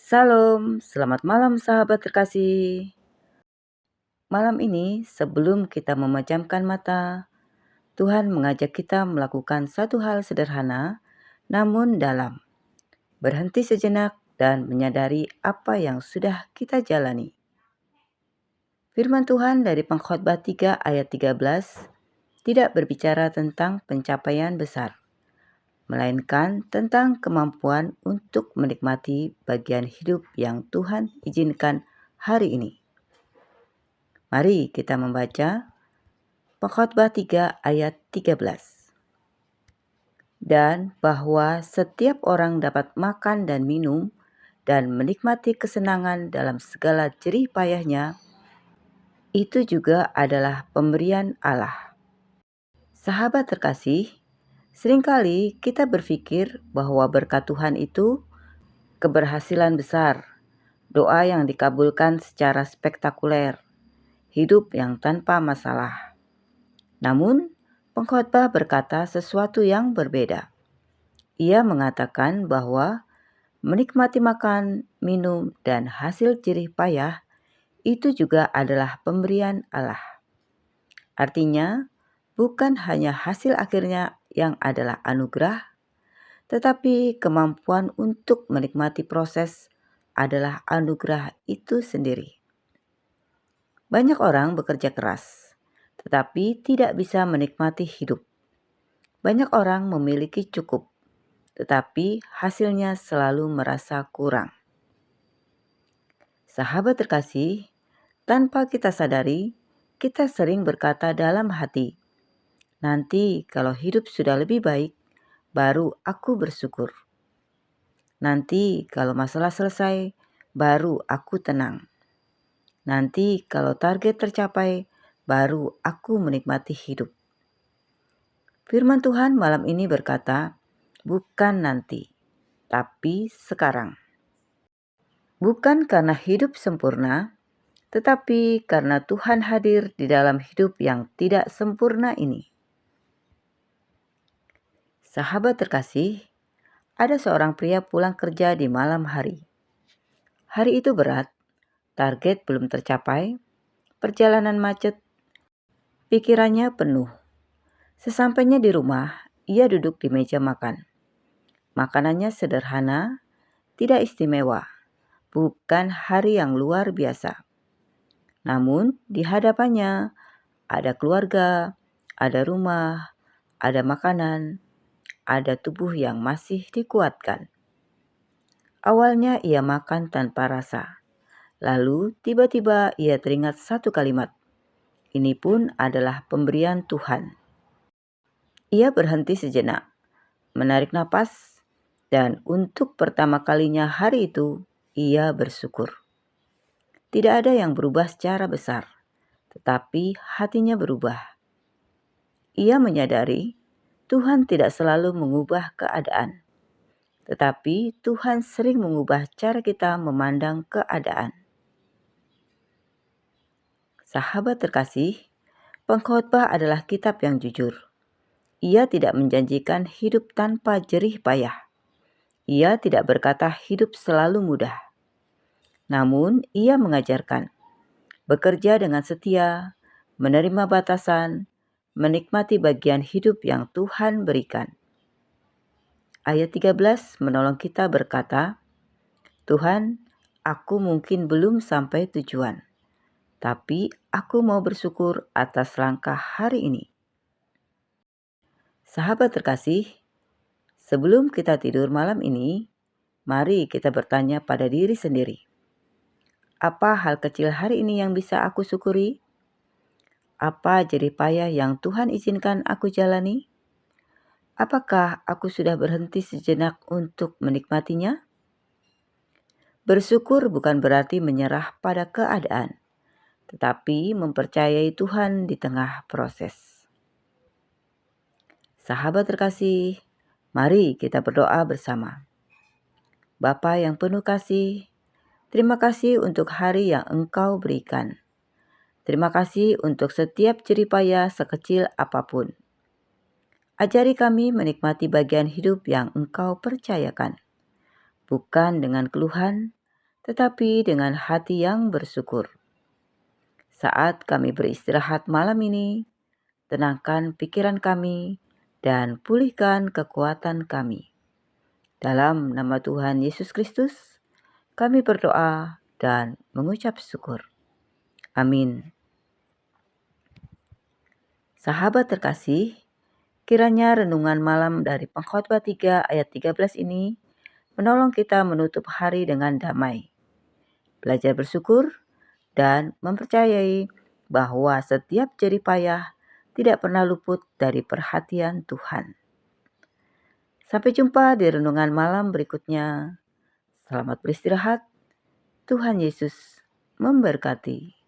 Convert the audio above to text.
Salam, selamat malam sahabat terkasih. Malam ini sebelum kita memejamkan mata, Tuhan mengajak kita melakukan satu hal sederhana namun dalam. Berhenti sejenak dan menyadari apa yang sudah kita jalani. Firman Tuhan dari Pengkhotbah 3 ayat 13 tidak berbicara tentang pencapaian besar, melainkan tentang kemampuan untuk menikmati bagian hidup yang Tuhan izinkan hari ini. Mari kita membaca Pengkhotbah 3 ayat 13. Dan bahwa setiap orang dapat makan dan minum dan menikmati kesenangan dalam segala jerih payahnya, itu juga adalah pemberian Allah. Sahabat terkasih, seringkali kita berpikir bahwa berkat Tuhan itu keberhasilan besar, doa yang dikabulkan secara spektakuler, hidup yang tanpa masalah. Namun, pengkhotbah berkata sesuatu yang berbeda. Ia mengatakan bahwa menikmati makan, minum, dan hasil jerih payah itu juga adalah pemberian Allah. Artinya, bukan hanya hasil akhirnya yang adalah anugerah, tetapi kemampuan untuk menikmati proses adalah anugerah itu sendiri. Banyak orang bekerja keras, tetapi tidak bisa menikmati hidup. Banyak orang memiliki cukup, tetapi hasilnya selalu merasa kurang. Sahabat terkasih, tanpa kita sadari, kita sering berkata dalam hati, "Nanti kalau hidup sudah lebih baik, baru aku bersyukur. Nanti kalau masalah selesai, baru aku tenang. Nanti kalau target tercapai, baru aku menikmati hidup." Firman Tuhan malam ini berkata, bukan nanti, tapi sekarang. Bukan karena hidup sempurna, tetapi karena Tuhan hadir di dalam hidup yang tidak sempurna ini. Sahabat terkasih, ada seorang pria pulang kerja di malam hari. Hari itu berat, target belum tercapai, perjalanan macet, pikirannya penuh. Sesampainya di rumah, ia duduk di meja makan. Makanannya sederhana, tidak istimewa, bukan hari yang luar biasa. Namun di hadapannya ada keluarga, ada rumah, ada makanan, ada tubuh yang masih dikuatkan. Awalnya ia makan tanpa rasa. Lalu tiba-tiba ia teringat satu kalimat. Ini pun adalah pemberian Tuhan. Ia berhenti sejenak, menarik napas, dan untuk pertama kalinya hari itu ia bersyukur. Tidak ada yang berubah secara besar, tetapi hatinya berubah. Ia menyadari Tuhan tidak selalu mengubah keadaan, tetapi Tuhan sering mengubah cara kita memandang keadaan. Sahabat terkasih, Pengkhotbah adalah kitab yang jujur. Ia tidak menjanjikan hidup tanpa jerih payah. Ia tidak berkata hidup selalu mudah. Namun, ia mengajarkan bekerja dengan setia, menerima batasan, menikmati bagian hidup yang Tuhan berikan. Ayat 13 menolong kita berkata, "Tuhan, aku mungkin belum sampai tujuan, tapi aku mau bersyukur atas langkah hari ini." Sahabat terkasih, sebelum kita tidur malam ini, mari kita bertanya pada diri sendiri. Apa hal kecil hari ini yang bisa aku syukuri? Apa jerih payah yang Tuhan izinkan aku jalani? Apakah aku sudah berhenti sejenak untuk menikmatinya? Bersyukur bukan berarti menyerah pada keadaan, tetapi mempercayai Tuhan di tengah proses. Sahabat terkasih, mari kita berdoa bersama. Bapa yang penuh kasih, terima kasih untuk hari yang Engkau berikan. Terima kasih untuk setiap jerih payah sekecil apapun. Ajari kami menikmati bagian hidup yang Engkau percayakan, bukan dengan keluhan, tetapi dengan hati yang bersyukur. Saat kami beristirahat malam ini, tenangkan pikiran kami dan pulihkan kekuatan kami. Dalam nama Tuhan Yesus Kristus, kami berdoa dan mengucap syukur. Amin. Sahabat terkasih, kiranya renungan malam dari Pengkhotbah 3 ayat 13 ini menolong kita menutup hari dengan damai, belajar bersyukur, dan mempercayai bahwa setiap jerih payah tidak pernah luput dari perhatian Tuhan. Sampai jumpa di renungan malam berikutnya. Selamat beristirahat. Tuhan Yesus memberkati.